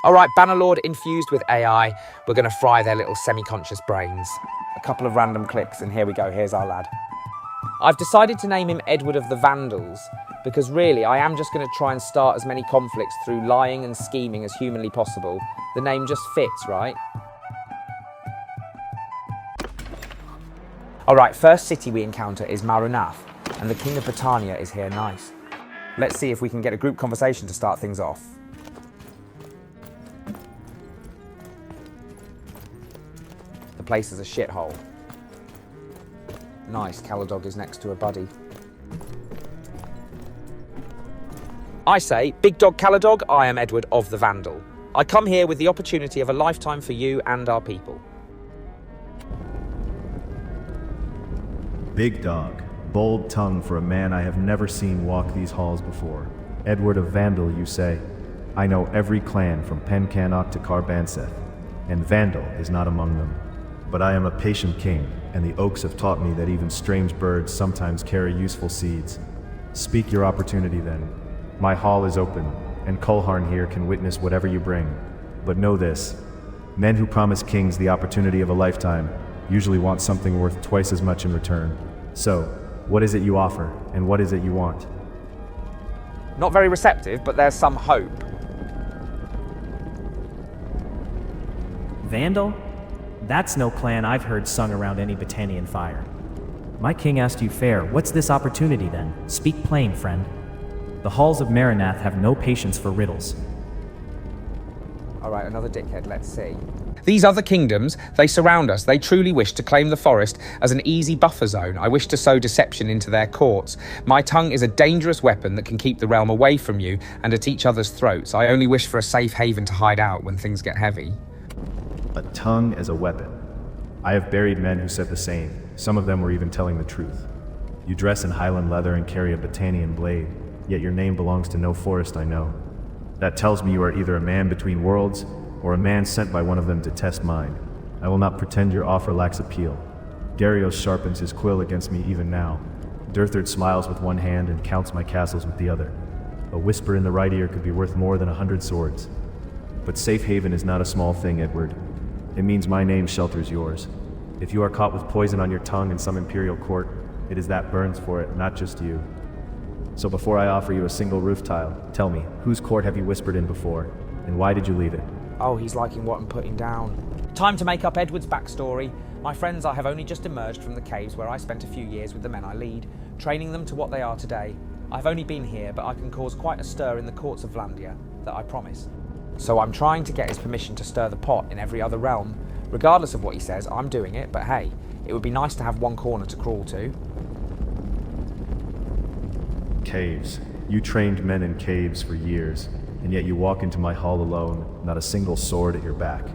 All right, Bannerlord infused with AI. We're going to fry their little semi-conscious brains. A couple of random clicks and here we go, here's our lad. I've decided to name him Edward of the Vandals because really I am just going to try and start as many conflicts through lying and scheming as humanly possible. The name just fits, right? All right, first city we encounter is Marunath, and the King of Britannia is here nice. Let's see if we can get a group conversation to start things off. The place is a shithole. Nice, Caladog is next to a buddy. I say, Big Dog Caladog, I am Edward of the Vandal. I come here with the opportunity of a lifetime for you and our people. Big Dog, bold tongue for a man I have never seen walk these halls before. Edward of Vandal, you say? I know every clan from Pencannock to Carbanseth, and Vandal is not among them. But I am a patient king, and the oaks have taught me that even strange birds sometimes carry useful seeds. Speak your opportunity then. My hall is open, and Culharn here can witness whatever you bring. But know this, men who promise kings the opportunity of a lifetime usually want something worth twice as much in return. So, what is it you offer, and what is it you want? Not very receptive, but there's some hope. Vandal? That's no clan I've heard sung around any Battanian fire. My king asked you fair, what's this opportunity then? Speak plain, friend. The halls of Marunath have no patience for riddles. All right, another dickhead, let's see. These other kingdoms, they surround us. They truly wish to claim the forest as an easy buffer zone. I wish to sow deception into their courts. My tongue is a dangerous weapon that can keep the realm away from you and at each other's throats. I only wish for a safe haven to hide out when things get heavy. A tongue as a weapon. I have buried men who said the same. Some of them were even telling the truth. You dress in Highland leather and carry a Battanian blade, yet your name belongs to no forest I know. That tells me you are either a man between worlds, or a man sent by one of them to test mine. I will not pretend your offer lacks appeal. Darius sharpens his quill against me even now. Durthard smiles with one hand and counts my castles with the other. A whisper in the right ear could be worth more than 100 swords. But safe haven is not a small thing, Edward. It means my name shelters yours. If you are caught with poison on your tongue in some imperial court, it is that burns for it, not just you. So before I offer you a single roof tile, tell me, whose court have you whispered in before, and why did you leave it? Oh, he's liking what I'm putting down. Time to make up Edward's backstory. My friends, I have only just emerged from the caves where I spent a few years with the men I lead, training them to what they are today. I've only been here, but I can cause quite a stir in the courts of Vlandia, that I promise. So I'm trying to get his permission to stir the pot in every other realm. Regardless of what he says, I'm doing it, but hey, it would be nice to have one corner to crawl to. Caves. You trained men in caves for years, and yet you walk into my hall alone, not a single sword at your back.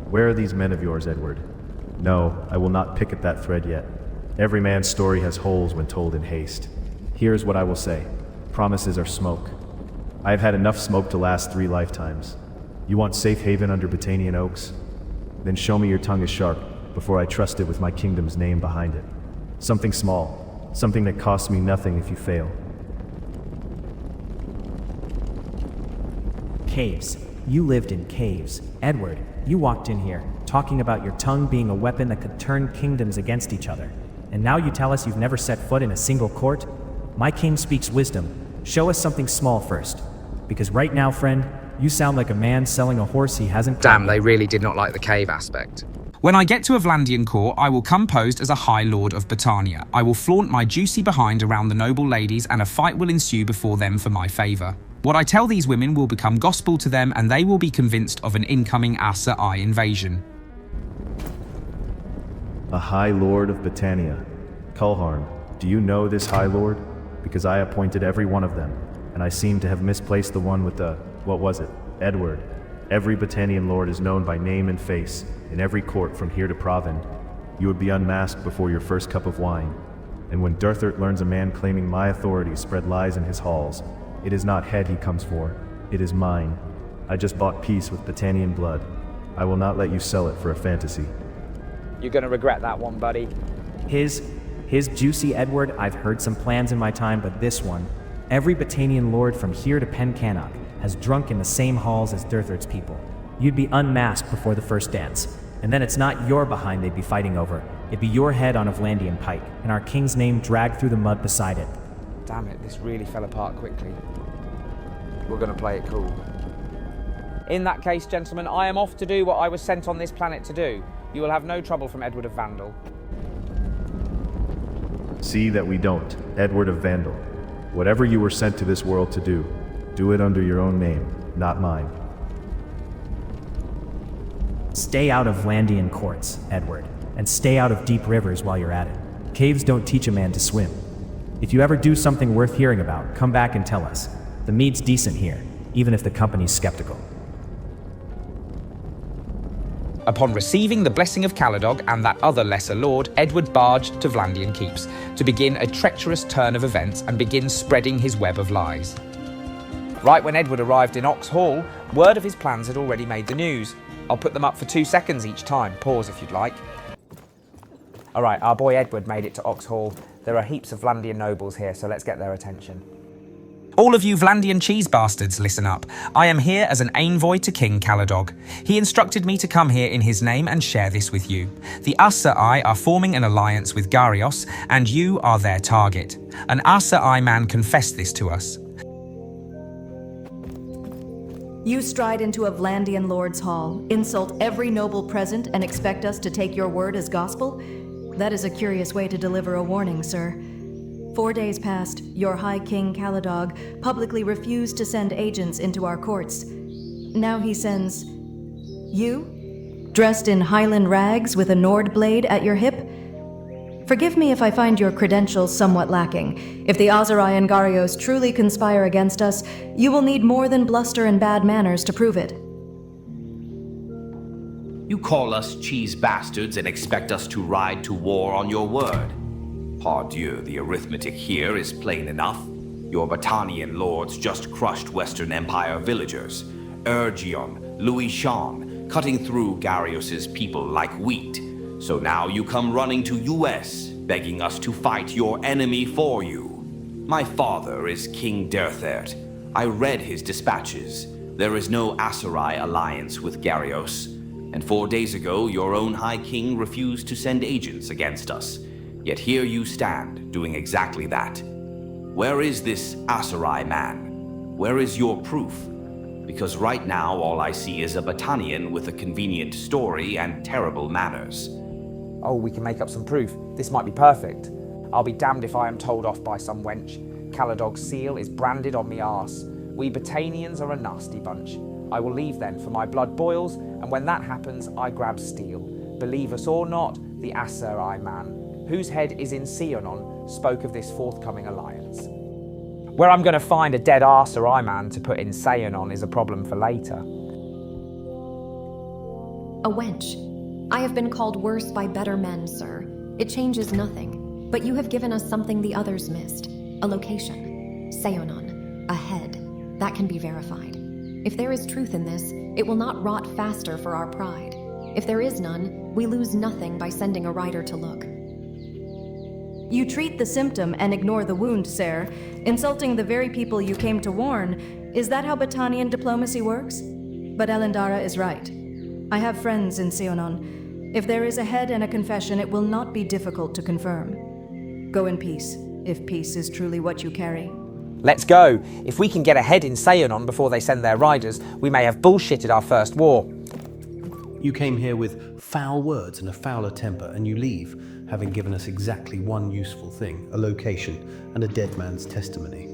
Where are these men of yours, Edward? No, I will not pick at that thread yet. Every man's story has holes when told in haste. Here's what I will say. Promises are smoke. I have had enough smoke to last 3 lifetimes. You want safe haven under Battanian oaks? Then show me your tongue is sharp before I trust it with my kingdom's name behind it. Something small, something that costs me nothing if you fail. Caves. You lived in caves. Edward, you walked in here, talking about your tongue being a weapon that could turn kingdoms against each other. And now you tell us you've never set foot in a single court? My king speaks wisdom. Show us something small first. Because right now, friend, you sound like a man selling a horse he hasn't... Damn, they really did not like the cave aspect. When I get to a Vlandian court, I will come posed as a High Lord of Britannia. I will flaunt my juicy behind around the noble ladies, and a fight will ensue before them for my favour. What I tell these women will become gospel to them, and they will be convinced of an incoming Aser I invasion. A High Lord of Britannia. Culharn, do you know this High Lord? Because I appointed every one of them, and I seem to have misplaced the one with the, what was it, Edward. Every Battanian lord is known by name and face, in every court from here to Provend. You would be unmasked before your first cup of wine. And when Durthert learns a man claiming my authority spread lies in his halls, it is not head he comes for, it is mine. I just bought peace with Battanian blood. I will not let you sell it for a fantasy. You're gonna regret that one, buddy. His juicy Edward, I've heard some plans in my time, but this one, every Battanian lord from here to Pencannock, has drunk in the same halls as Durthard's people. You'd be unmasked before the first dance, and then it's not your behind they'd be fighting over. It'd be your head on a Vlandian pike, and our king's name dragged through the mud beside it. Damn it, this really fell apart quickly. We're going to play it cool. In that case, gentlemen, I am off to do what I was sent on this planet to do. You will have no trouble from Edward of Vandal. See that we don't, Edward of Vandal. Whatever you were sent to this world to do it under your own name, not mine. Stay out of Vlandian courts, Edward, and stay out of deep rivers while you're at it. Caves don't teach a man to swim. If you ever do something worth hearing about, come back and tell us. The mead's decent here, even if the company's skeptical. Upon receiving the blessing of Caladog and that other lesser lord, Edward barged to Vlandian keeps to begin a treacherous turn of events and begin spreading his web of lies. Right when Edward arrived in Ox Hall, word of his plans had already made the news. I'll put them up for 2 seconds each time. Pause if you'd like. All right, our boy Edward made it to Ox Hall. There are heaps of Vlandian nobles here, so let's get their attention. All of you Vlandian cheese bastards, listen up. I am here as an envoy to King Caladog. He instructed me to come here in his name and share this with you. The Asa I are forming an alliance with Garios, and you are their target. An Asa I man confessed this to us. You stride into a Vlandian lord's hall, insult every noble present, and expect us to take your word as gospel? That is a curious way to deliver a warning, sir. 4 days past, your High King Caladog publicly refused to send agents into our courts. Now he sends you, dressed in Highland rags with a Nord blade at your hip? Forgive me if I find your credentials somewhat lacking. If the Azurai and Garios truly conspire against us, you will need more than bluster and bad manners to prove it. You call us cheese bastards and expect us to ride to war on your word. Pardieu, the arithmetic here is plain enough. Your Battanian lords just crushed Western Empire villagers. Ergion, Louis Sean, cutting through Garios's people like wheat. So now you come running to US, begging us to fight your enemy for you. My father is King Durthard. I read his dispatches. There is no Aserai alliance with Garios. And 4 days ago, your own High King refused to send agents against us. Yet here you stand, doing exactly that. Where is this Aserai man? Where is your proof? Because right now all I see is a Battanian with a convenient story and terrible manners. Oh, we can make up some proof. This might be perfect. I'll be damned if I am told off by some wench. Caladog's seal is branded on me arse. We Battanians are a nasty bunch. I will leave then, for my blood boils, and when that happens, I grab steel. Believe us or not, the Aserai man, whose head is in Seonon, spoke of this forthcoming alliance. Where I'm going to find a dead Aserai man to put in Seonon is a problem for later. A wench. I have been called worse by better men, sir. It changes nothing, but you have given us something the others missed. A location. Seonon. A head. That can be verified. If there is truth in this, it will not rot faster for our pride. If there is none, we lose nothing by sending a rider to look. You treat the symptom and ignore the wound, sir, insulting the very people you came to warn. Is that how Battanian diplomacy works? But Elendara is right. I have friends in Seonon. If there is a head and a confession, it will not be difficult to confirm. Go in peace, if peace is truly what you carry. Let's go. If we can get a head in Seonon before they send their riders, we may have bullshitted our first war. You came here with foul words and a fouler temper, and you leave, having given us exactly one useful thing, a location and a dead man's testimony.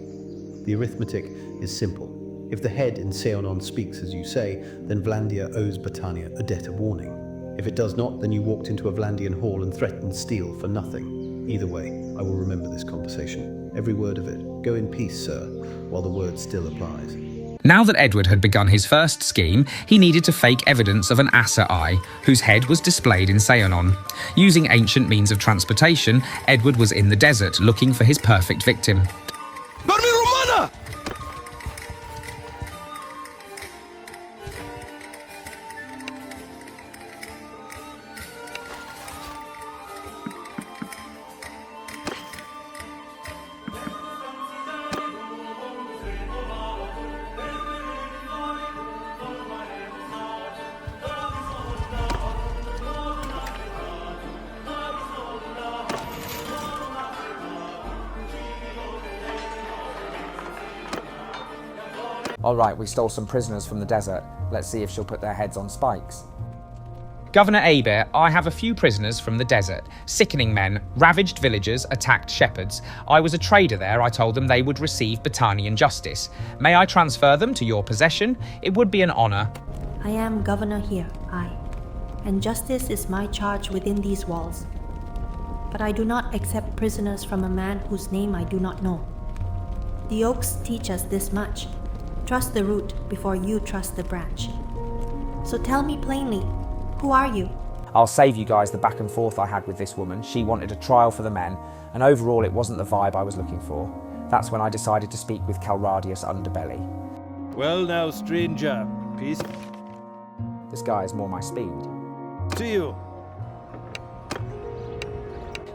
The arithmetic is simple. If the head in Seonon speaks as you say, then Vlandia owes Battania a debt of warning. If it does not, then you walked into a Vlandian hall and threatened steel for nothing. Either way, I will remember this conversation, every word of it. Go in peace, sir, while the word still applies. Now that Edward had begun his first scheme, he needed to fake evidence of an Asa Eye, whose head was displayed in Seonon. Using ancient means of transportation, Edward was in the desert looking for his perfect victim. All right, we stole some prisoners from the desert. Let's see if she'll put their heads on spikes. Governor Aber, I have a few prisoners from the desert. Sickening men, ravaged villagers, attacked shepherds. I was a trader there. I told them they would receive Battanian justice. May I transfer them to your possession? It would be an honor. I am governor here, and justice is my charge within these walls. But I do not accept prisoners from a man whose name I do not know. The oaks teach us this much. Trust the root before you trust the branch. So tell me plainly, who are you? I'll save you guys the back and forth I had with this woman. She wanted a trial for the men, and overall it wasn't the vibe I was looking for. That's when I decided to speak with Calradius Underbelly. Well now, stranger, peace This guy is more my speed. to you.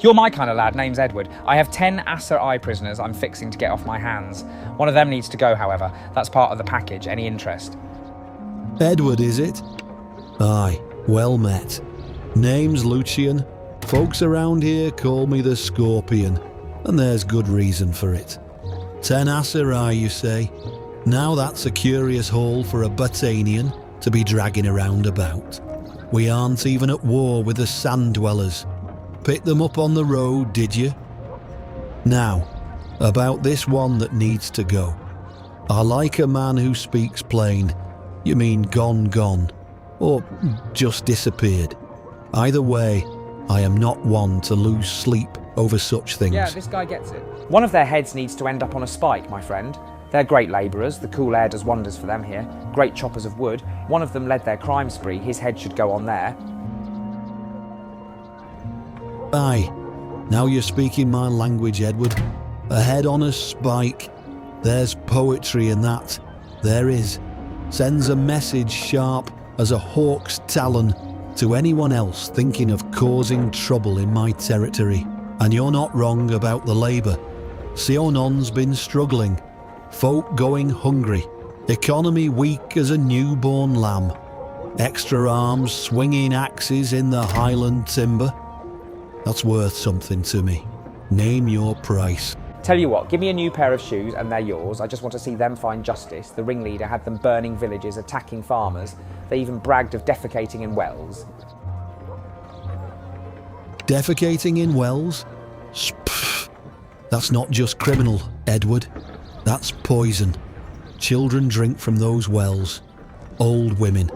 You're my kind of lad, name's Edward. I have 10 Acer Eye prisoners I'm fixing to get off my hands. One of them needs to go, however. That's part of the package. Any interest? Edward, is it? Aye, well met. Name's Lucian. Folks around here call me the Scorpion, and there's good reason for it. 10 Acer Eye, you say? Now that's a curious haul for a Battanian to be dragging around about. We aren't even at war with the Sand Dwellers. Picked them up on the road, did you? Now, about this one that needs to go. I like a man who speaks plain. You mean gone, or just disappeared. Either way, I am not one to lose sleep over such things. Yeah, this guy gets it. One of their heads needs to end up on a spike, my friend. They're great labourers. The cool air does wonders for them here. Great choppers of wood. One of them led their crime spree. His head should go on there. Aye, now you're speaking my language, Edward. A head on a spike. There's poetry in that. There is. Sends a message sharp as a hawk's talon to anyone else thinking of causing trouble in my territory. And you're not wrong about the labour. Seonon's been struggling. Folk going hungry. Economy weak as a newborn lamb. Extra arms swinging axes in the Highland timber. That's worth something to me. Name your price. Tell you what, give me a new pair of shoes and they're yours. I just want to see them find justice. The ringleader had them burning villages, attacking farmers. They even bragged of defecating in wells. Defecating in wells? Pfft. That's not just criminal, Edward. That's poison. Children drink from those wells. Old women.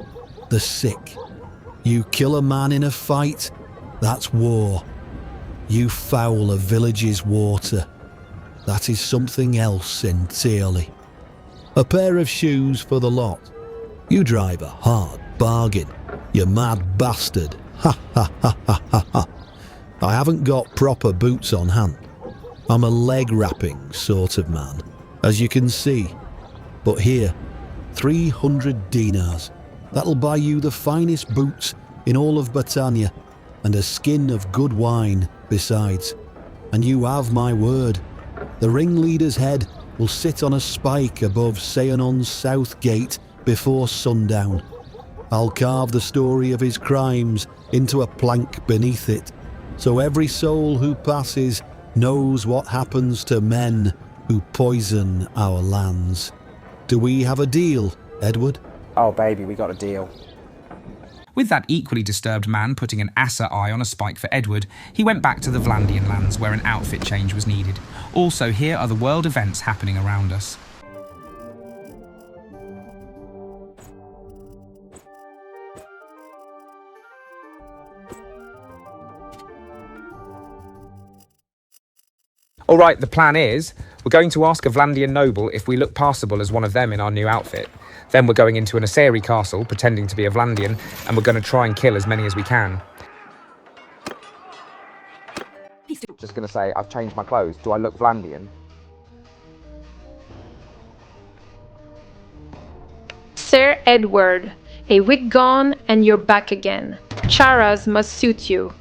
The sick. You kill a man in a fight? That's war. You foul a village's water. That is something else entirely. A pair of shoes for the lot. You drive a hard bargain, you mad bastard. Ha ha ha ha ha ha. I haven't got proper boots on hand. I'm a leg wrapping sort of man, as you can see. But here, 300 dinars. That'll buy you the finest boots in all of Battania, and a skin of good wine besides. And you have my word, the ringleader's head will sit on a spike above Seonon's south gate before sundown. I'll carve the story of his crimes into a plank beneath it, so every soul who passes knows what happens to men who poison our lands. Do we have a deal, Edward? Oh baby, we got a deal. With that equally disturbed man putting an Acer Eye on a spike for Edward, he went back to the Vlandian lands where an outfit change was needed. Also, here are the world events happening around us. Alright, the plan is, we're going to ask a Vlandian noble if we look passable as one of them in our new outfit. Then we're going into an Aceri castle, pretending to be a Vlandian, and we're going to try and kill as many as we can. Just going to say, I've changed my clothes. Do I look Vlandian? Sir Edward, a week gone and you're back again. Charas must suit you.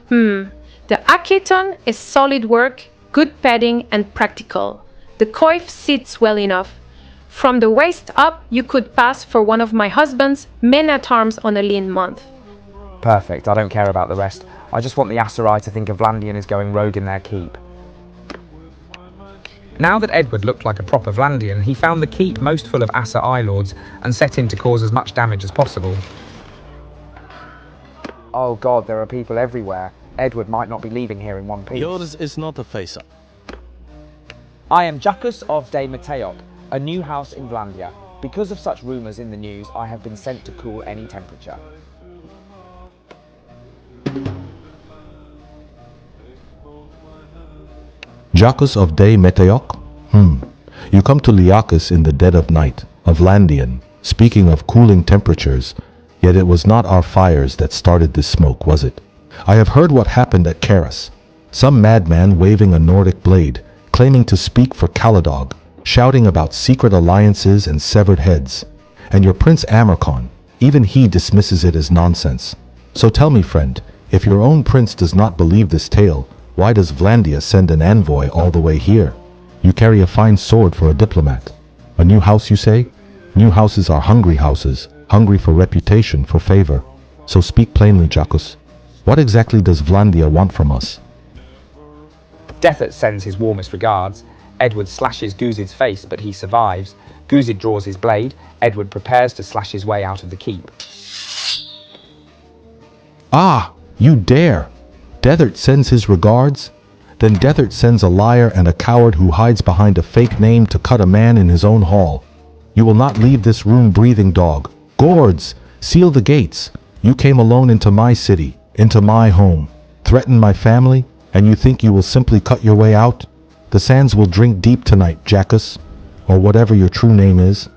The Hackathon is solid work, good padding and practical. The coif sits well enough. From the waist up, you could pass for one of my husband's men-at-arms on a lean month. Perfect, I don't care about the rest. I just want the Acer Eye to think a Vlandian is going rogue in their keep. Now that Edward looked like a proper Vlandian, he found the keep most full of Assa Eye Lords and set in to cause as much damage as possible. Oh god, there are people everywhere. Edward might not be leaving here in one piece. Yours is not a face-up. I am Jacus of De Mateop, a new house in Vlandia. Because of such rumours in the news, I have been sent to cool any temperature. Jacus of De Mateoc? You come to Liacus in the dead of night, a Vlandian, speaking of cooling temperatures, yet it was not our fires that started this smoke, was it? I have heard what happened at Charas. Some madman waving a Nordic blade, claiming to speak for Caladog, shouting about secret alliances and severed heads. And your Prince Amercon, even he dismisses it as nonsense. So tell me, friend, if your own prince does not believe this tale, why does Vlandia send an envoy all the way here? You carry a fine sword for a diplomat. A new house, you say? New houses are hungry houses, hungry for reputation, for favor. So speak plainly, Jacus. What exactly does Vlandia want from us? Dethert sends his warmest regards. Edward slashes Guzid's face, but he survives. Guzid draws his blade. Edward prepares to slash his way out of the keep. Ah, you dare! Dethert sends his regards? Then Dethert sends a liar and a coward who hides behind a fake name to cut a man in his own hall. You will not leave this room, breathing dog. Guards, seal the gates. You came alone into my city, into my home, threaten my family, and you think you will simply cut your way out? The sands will drink deep tonight, Jacus, or whatever your true name is.